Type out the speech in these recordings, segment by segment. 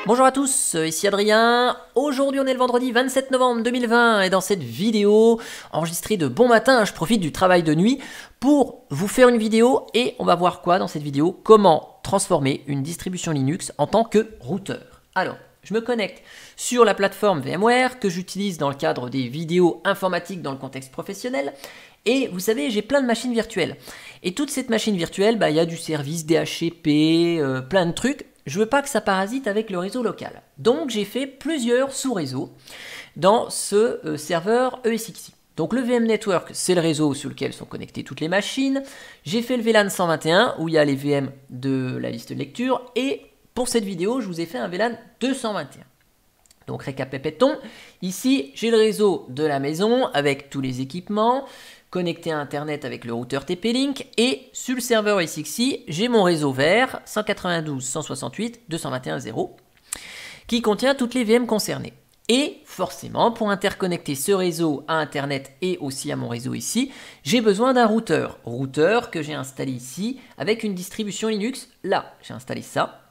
Bonjour à tous, ici Adrien. Aujourd'hui on est le vendredi 27 novembre 2020 et dans cette vidéo enregistrée de bon matin, je profite du travail de nuit pour vous faire une vidéo et on va voir quoi dans cette vidéo? Comment transformer une distribution Linux en tant que routeur. Alors, je me connecte sur la plateforme VMware que j'utilise dans le cadre des vidéos informatiques dans le contexte professionnel. Et vous savez, j'ai plein de machines virtuelles. Et toute cette machine virtuelle, il y a du service DHCP, plein de trucs. Je veux pas que ça parasite avec le réseau local. Donc j'ai fait plusieurs sous-réseaux dans ce serveur ESXi. Donc le VM Network, c'est le réseau sur lequel sont connectées toutes les machines. J'ai fait le VLAN 121 où il y a les VM de la liste de lecture. Et pour cette vidéo, je vous ai fait un VLAN 221. Donc récapitulons. Ici, j'ai le réseau de la maison avec tous les équipements, connecté à Internet avec le routeur TP-Link. Et sur le serveur ESXi, j'ai mon réseau vert 192.168.221.0 qui contient toutes les VM concernées. Et forcément, pour interconnecter ce réseau à Internet et aussi à mon réseau ici, j'ai besoin d'un routeur. Routeur que j'ai installé ici avec une distribution Linux. Là, j'ai installé ça.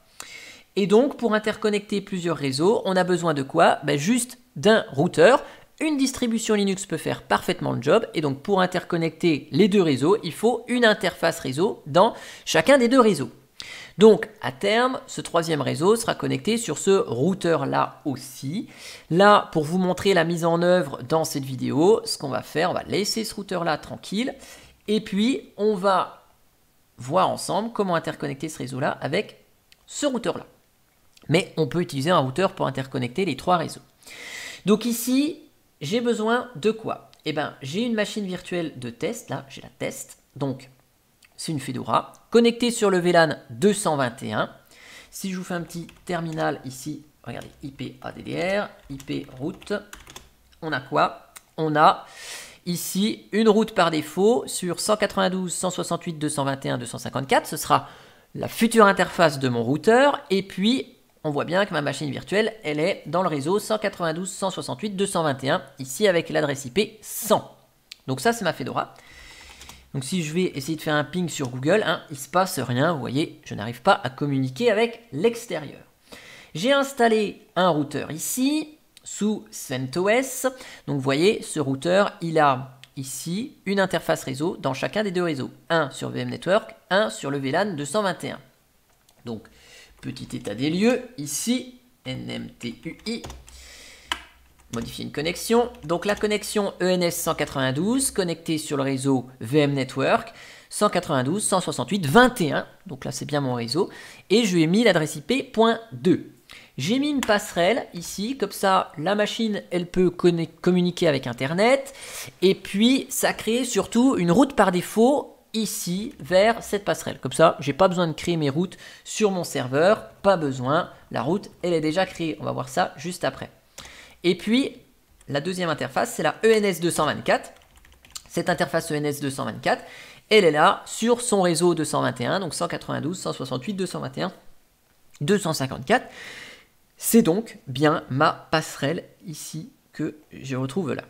Et donc, pour interconnecter plusieurs réseaux, on a besoin de quoi? Juste d'un routeur. Une distribution Linux peut faire parfaitement le job. Et donc, pour interconnecter les deux réseaux, il faut une interface réseau dans chacun des deux réseaux. Donc, à terme, ce troisième réseau sera connecté sur ce routeur-là aussi. Là, pour vous montrer la mise en œuvre dans cette vidéo, ce qu'on va faire, on va laisser ce routeur-là tranquille. Et puis, on va voir ensemble comment interconnecter ce réseau-là avec ce routeur-là. Mais on peut utiliser un routeur pour interconnecter les trois réseaux. Donc ici, j'ai besoin de quoi? J'ai une machine virtuelle de test. Là, j'ai la test. Donc, c'est une Fedora connectée sur le VLAN 221. Si je vous fais un petit terminal ici, regardez, IP ADDR, IP route. On a quoi? On a ici une route par défaut sur 192.168.221.254. Ce sera la future interface de mon routeur. Et puis, on voit bien que ma machine virtuelle, elle est dans le réseau 192.168.221, ici avec l'adresse IP 100. Donc ça, c'est ma Fedora. Donc si je vais essayer de faire un ping sur Google, il ne se passe rien. Vous voyez, je n'arrive pas à communiquer avec l'extérieur. J'ai installé un routeur ici, sous CentOS. Donc vous voyez, ce routeur, il a ici une interface réseau dans chacun des deux réseaux. Un sur VM Network, un sur le VLAN 221. Donc, petit état des lieux, ici, NMTUI, modifier une connexion. Donc la connexion ENS 192, connectée sur le réseau VM Network, 192.168.21, donc là c'est bien mon réseau, et je lui ai mis l'adresse IP .2. J'ai mis une passerelle ici, comme ça la machine elle peut communiquer avec Internet, et puis ça crée surtout une route par défaut ici vers cette passerelle. Comme ça, j'ai pas besoin de créer mes routes sur mon serveur, pas besoin. La route, elle est déjà créée. On va voir ça juste après. Et puis, la deuxième interface, c'est la ENS 224. Cette interface ENS 224, elle est là sur son réseau 221, donc 192.168.221, 254. C'est donc bien ma passerelle ici que je retrouve là.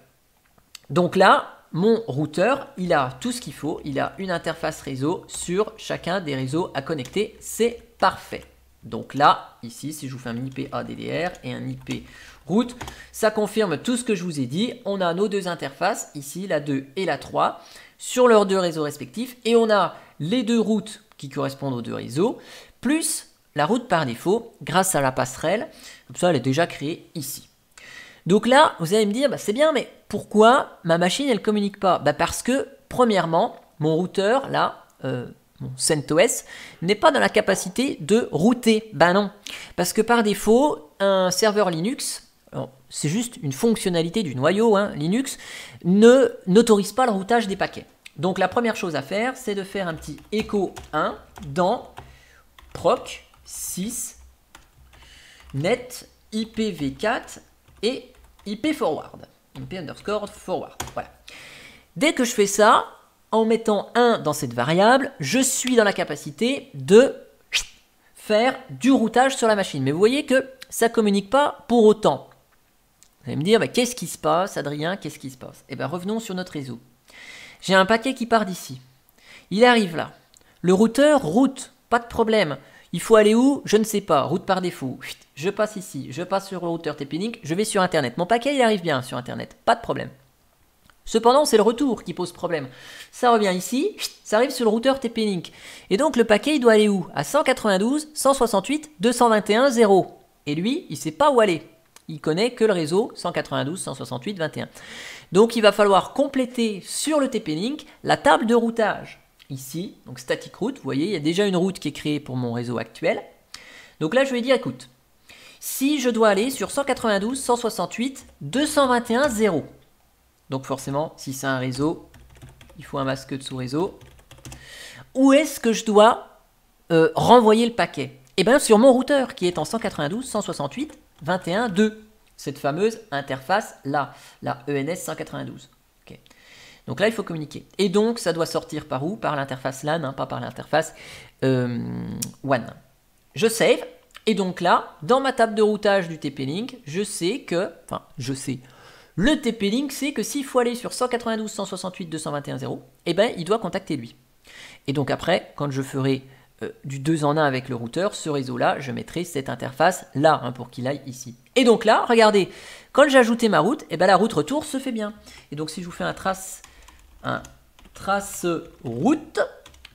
Donc là, mon routeur, il a tout ce qu'il faut. Il a une interface réseau sur chacun des réseaux à connecter. C'est parfait. Donc là, ici, si je vous fais un IP ADDR et un IP route, ça confirme tout ce que je vous ai dit. On a nos deux interfaces, ici, la 2 et la 3, sur leurs deux réseaux respectifs. Et on a les deux routes qui correspondent aux deux réseaux, plus la route par défaut, grâce à la passerelle. Comme ça, elle est déjà créée ici. Donc là, vous allez me dire, c'est bien, mais pourquoi ma machine, elle ne communique pas? Parce que, premièrement, mon routeur, là, mon CentOS, n'est pas dans la capacité de router. Non. Parce que par défaut, un serveur Linux, c'est juste une fonctionnalité du noyau Linux, n'autorise pas le routage des paquets. Donc la première chose à faire, c'est de faire un petit echo 1 dans proc 6 net IPv4 et IP forward, IP underscore forward, voilà. Dès que je fais ça, en mettant 1 dans cette variable, je suis dans la capacité de faire du routage sur la machine. Mais vous voyez que ça ne communique pas pour autant. Vous allez me dire, qu'est-ce qui se passe, Adrien, qu'est-ce qui se passe? Revenons sur notre réseau. J'ai un paquet qui part d'ici. Il arrive là. Le routeur route, pas de problème. Il faut aller où? Je ne sais pas. Route par défaut. Je passe ici. Je passe sur le routeur TP-Link. Je vais sur Internet. Mon paquet, il arrive bien sur Internet. Pas de problème. Cependant, c'est le retour qui pose problème. Ça revient ici. Ça arrive sur le routeur TP-Link. Et donc, le paquet, il doit aller où? À 192, 168, 221, 0. Et lui, il ne sait pas où aller. Il connaît que le réseau 192, 168, 21. Donc, il va falloir compléter sur le TP-Link la table de routage. Ici, donc static route, vous voyez, il y a déjà une route qui est créée pour mon réseau actuel. Donc là, je vais dire, écoute, si je dois aller sur 192, 168, 221, 0. Donc forcément, si c'est un réseau, il faut un masque de sous-réseau. Où est-ce que je dois renvoyer le paquet? Eh bien, sur mon routeur qui est en 192, 168, 21, 2. Cette fameuse interface là, la ENS 192. Okay. Donc là, il faut communiquer. Et donc, ça doit sortir par où? Par l'interface LAN, hein, pas par l'interface WAN. Je save. Et donc là, dans ma table de routage du TP-Link, je sais que... Enfin, je sais... Le TP-Link sait que s'il faut aller sur 192, 168, 221, 0, eh ben, il doit contacter lui. Et donc après, quand je ferai du 2 en 1 avec le routeur, ce réseau-là, je mettrai cette interface-là hein, pour qu'il aille ici. Et donc là, regardez, quand j'ai ajouté ma route, eh ben, la route retour se fait bien. Et donc si je vous fais un trace route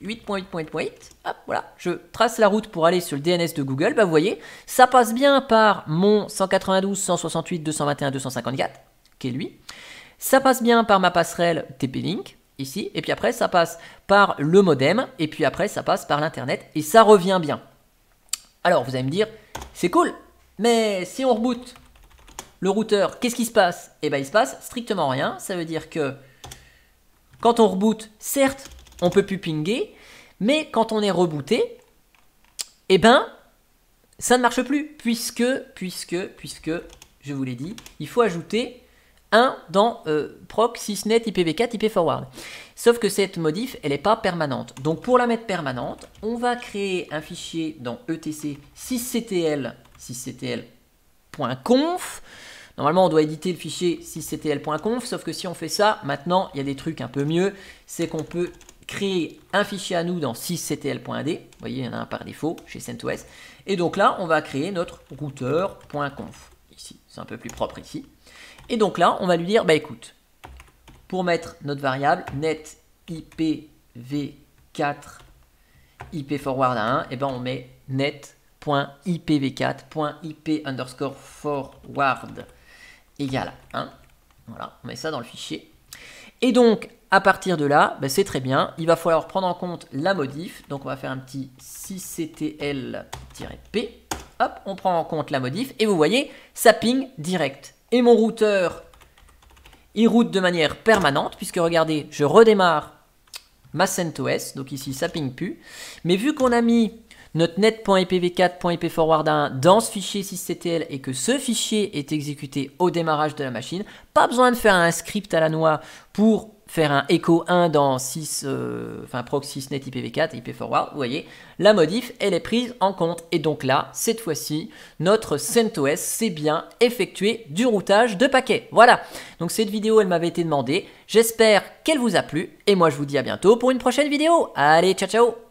8.8.8, hop, voilà, je trace la route pour aller sur le DNS de Google, bah, vous voyez, ça passe bien par mon 192, 168, 221, 254, qui est lui. Ça passe bien par ma passerelle TP-Link, ici, et puis après, ça passe par le modem, et puis après, ça passe par l'Internet, et ça revient bien. Alors, vous allez me dire, c'est cool, mais si on reboot le routeur, qu'est-ce qui se passe? Eh bien, il se passe strictement rien. Ça veut dire que quand on reboot, certes, on ne peut plus pinguer, mais quand on est rebooté, eh ben, ça ne marche plus, puisque, je vous l'ai dit, il faut ajouter un dans proc, sysnet, IPv4, IP forward. Sauf que cette modif, elle n'est pas permanente. Donc pour la mettre permanente, on va créer un fichier dans etc 6ctl.conf. Normalement, on doit éditer le fichier 6ctl.conf, sauf que si on fait ça, maintenant, il y a des trucs un peu mieux. C'est qu'on peut créer un fichier à nous dans 6ctl.d. Vous voyez, il y en a un par défaut chez CentOS. Et donc là, on va créer notre routeur.conf. Ici, c'est un peu plus propre ici. Et donc là, on va lui dire, bah écoute, pour mettre notre variable net IPv4 IP forward à 1, et ben on met net.ipv4.ip_forward égale à 1. Voilà, on met ça dans le fichier. Et donc, à partir de là, ben c'est très bien. Il va falloir prendre en compte la modif. Donc, on va faire un petit 6ctl-p. Hop, on prend en compte la modif. Et vous voyez, ça ping direct. Et mon routeur, il route de manière permanente, puisque regardez, je redémarre ma CentOS, donc ici ça ping plus. Mais vu qu'on a mis notre net.ipv4.ipforward1 dans ce fichier 6ctl et que ce fichier est exécuté au démarrage de la machine, pas besoin de faire un script à la noix pour faire un echo 1 dans proc sysnet IPv4 IPforward, vous voyez, la modif, elle est prise en compte. Et donc là, cette fois-ci, notre CentOS sait bien effectuer du routage de paquets. Voilà, donc cette vidéo, elle m'avait été demandée. J'espère qu'elle vous a plu. Et moi, je vous dis à bientôt pour une prochaine vidéo. Allez, ciao, ciao!